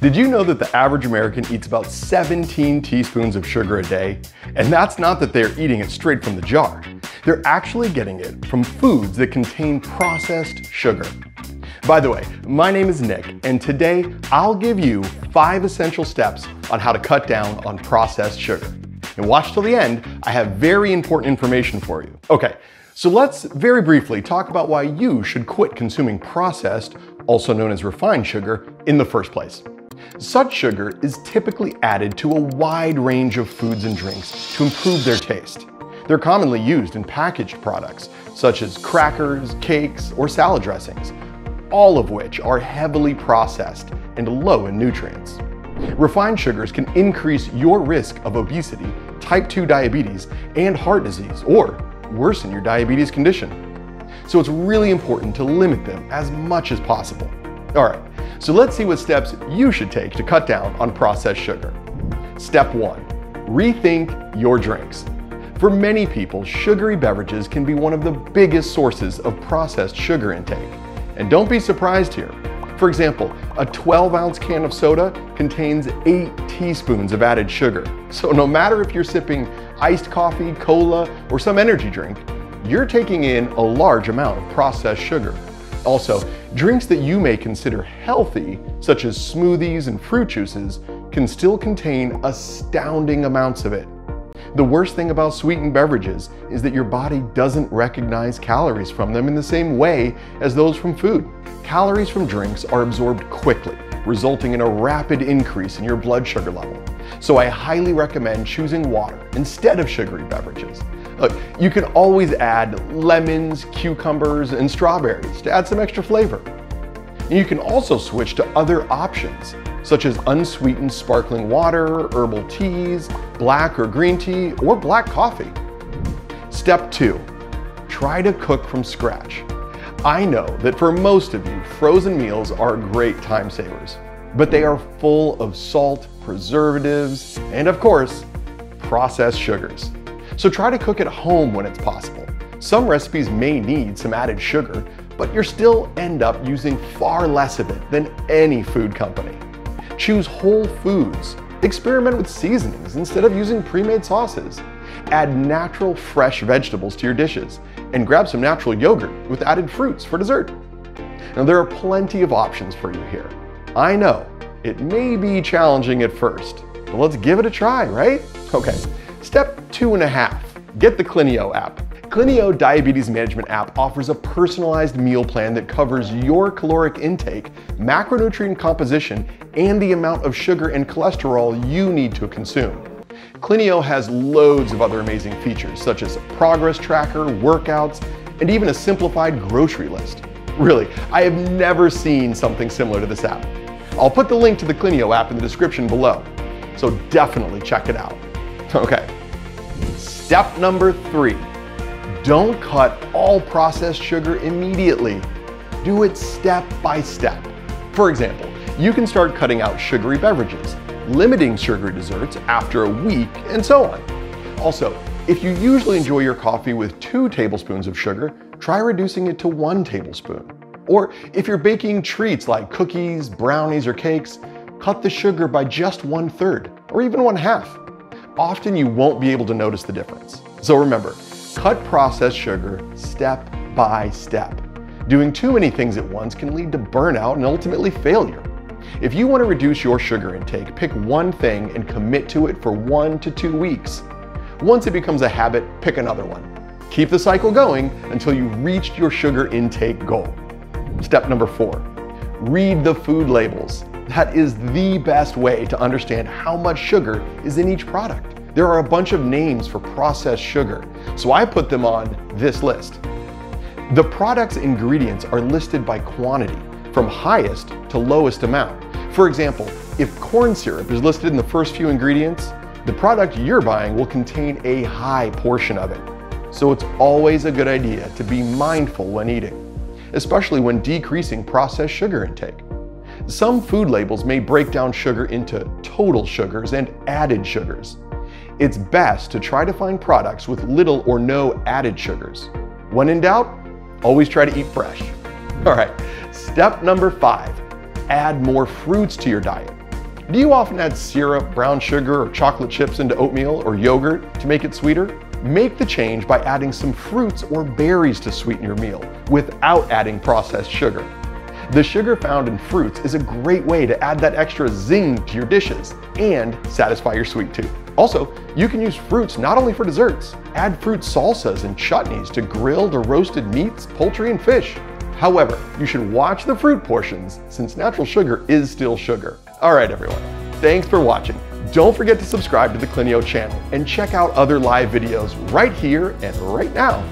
Did you know that the average American eats about 17 teaspoons of sugar a day? And that's not that they're eating it straight from the jar. They're actually getting it from foods that contain processed sugar. By the way, my name is Nick, and today I'll give you 5 essential steps on how to cut down on processed sugar. And watch till the end, I have very important information for you. Okay, so let's very briefly talk about why you should quit consuming processed, also known as refined sugar, in the first place. Such sugar is typically added to a wide range of foods and drinks to improve their taste. They're commonly used in packaged products, such as crackers, cakes, or salad dressings, all of which are heavily processed and low in nutrients. Refined sugars can increase your risk of obesity, type 2 diabetes, and heart disease, or worsen your diabetes condition. So it's really important to limit them as much as possible. All right, so let's see what steps you should take to cut down on processed sugar. Step 1, rethink your drinks. For many people, sugary beverages can be one of the biggest sources of processed sugar intake. And don't be surprised here. For example, a 12-ounce can of soda contains 8 teaspoons of added sugar. So no matter if you're sipping iced coffee, cola, or some energy drink, you're taking in a large amount of processed sugar. Also, drinks that you may consider healthy, such as smoothies and fruit juices, can still contain astounding amounts of it. The worst thing about sweetened beverages is that your body doesn't recognize calories from them in the same way as those from food. Calories from drinks are absorbed quickly, resulting in a rapid increase in your blood sugar level. So I highly recommend choosing water instead of sugary beverages. Look, you can always add lemons, cucumbers, and strawberries to add some extra flavor. And you can also switch to other options, such as unsweetened sparkling water, herbal teas, black or green tea, or black coffee. Step 2, try to cook from scratch. I know that for most of you, frozen meals are great time savers, but they are full of salt, preservatives, and of course, processed sugars. So try to cook at home when it's possible. Some recipes may need some added sugar, but you'll still end up using far less of it than any food company. Choose whole foods. Experiment with seasonings instead of using pre-made sauces. Add natural, fresh vegetables to your dishes, and grab some natural yogurt with added fruits for dessert. Now, there are plenty of options for you here. I know, it may be challenging at first, but let's give it a try, right? Okay, step 2.5, get the Klinio app. Klinio Diabetes Management app offers a personalized meal plan that covers your caloric intake, macronutrient composition, and the amount of sugar and cholesterol you need to consume. Klinio has loads of other amazing features, such as a progress tracker, workouts, and even a simplified grocery list. Really, I have never seen something similar to this app. I'll put the link to the Klinio app in the description below, so definitely check it out. Okay, step number 3. Don't cut all processed sugar immediately. Do it step by step. For example, you can start cutting out sugary beverages, limiting sugary desserts after a week, and so on. Also, if you usually enjoy your coffee with 2 tablespoons of sugar, try reducing it to 1 tablespoon. Or if you're baking treats like cookies, brownies, or cakes, cut the sugar by just 1/3 or even 1/2. Often you won't be able to notice the difference. So remember, cut processed sugar step by step. Doing too many things at once can lead to burnout and ultimately failure. If you want to reduce your sugar intake, pick one thing and commit to it for 1 to 2 weeks. Once it becomes a habit, pick another one. Keep the cycle going until you've reached your sugar intake goal. Step number 4, read the food labels. That is the best way to understand how much sugar is in each product. There are a bunch of names for processed sugar, so I put them on this list. The product's ingredients are listed by quantity, from highest to lowest amount. For example, if corn syrup is listed in the first few ingredients, the product you're buying will contain a high portion of it. So it's always a good idea to be mindful when eating, especially when decreasing processed sugar intake. Some food labels may break down sugar into total sugars and added sugars. It's best to try to find products with little or no added sugars. When in doubt, always try to eat fresh. All right, step number 5, add more fruits to your diet. Do you often add syrup, brown sugar, or chocolate chips into oatmeal or yogurt to make it sweeter? Make the change by adding some fruits or berries to sweeten your meal without adding processed sugar. The sugar found in fruits is a great way to add that extra zing to your dishes and satisfy your sweet tooth. Also, you can use fruits not only for desserts. Add fruit salsas and chutneys to grilled or roasted meats, poultry, and fish. However, you should watch the fruit portions since natural sugar is still sugar. All right, everyone. Thanks for watching. Don't forget to subscribe to the Klinio channel and check out other live videos right here and right now